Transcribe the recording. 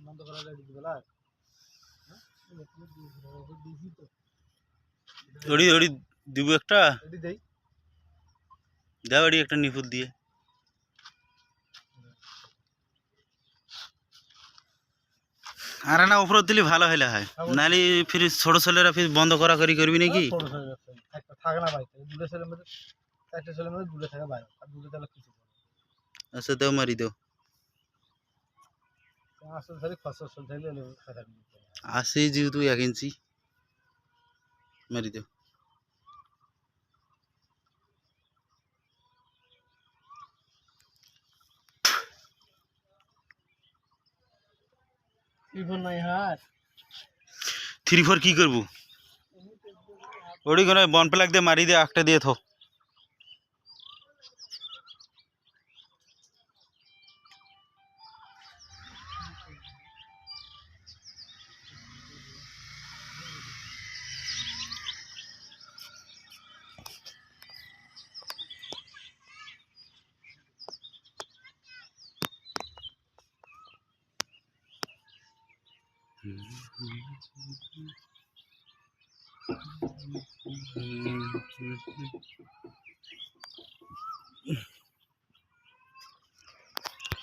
বন্ধ করা যায় বেলা ওড়ি ওড়ি দিব একটা এটি দেই দাও ওড়ি একটা নিপুত দিয়ে আর না উপর দিলে ভালো হইলে হয় নালি ফির ছোট ছেলেরা ফির বন্ধ করা করি করবি নাকি একটা থাকে না বাইরে দুটো ছেলের মধ্যে চারটে ছেলের মধ্যে দুটো থাকে বাইরে আর দুটো চালে কিছু আচ্ছা দাও মারি দাও আসল থাকলে ফসল থাকলে আসে যেহেতু 1 ইঞ্চি মারি দাও নাই হার 3-4 কি করব ওড়ি কোন বন প্লাগ দিয়ে মারি দিয়ে একটা দিয়ে থো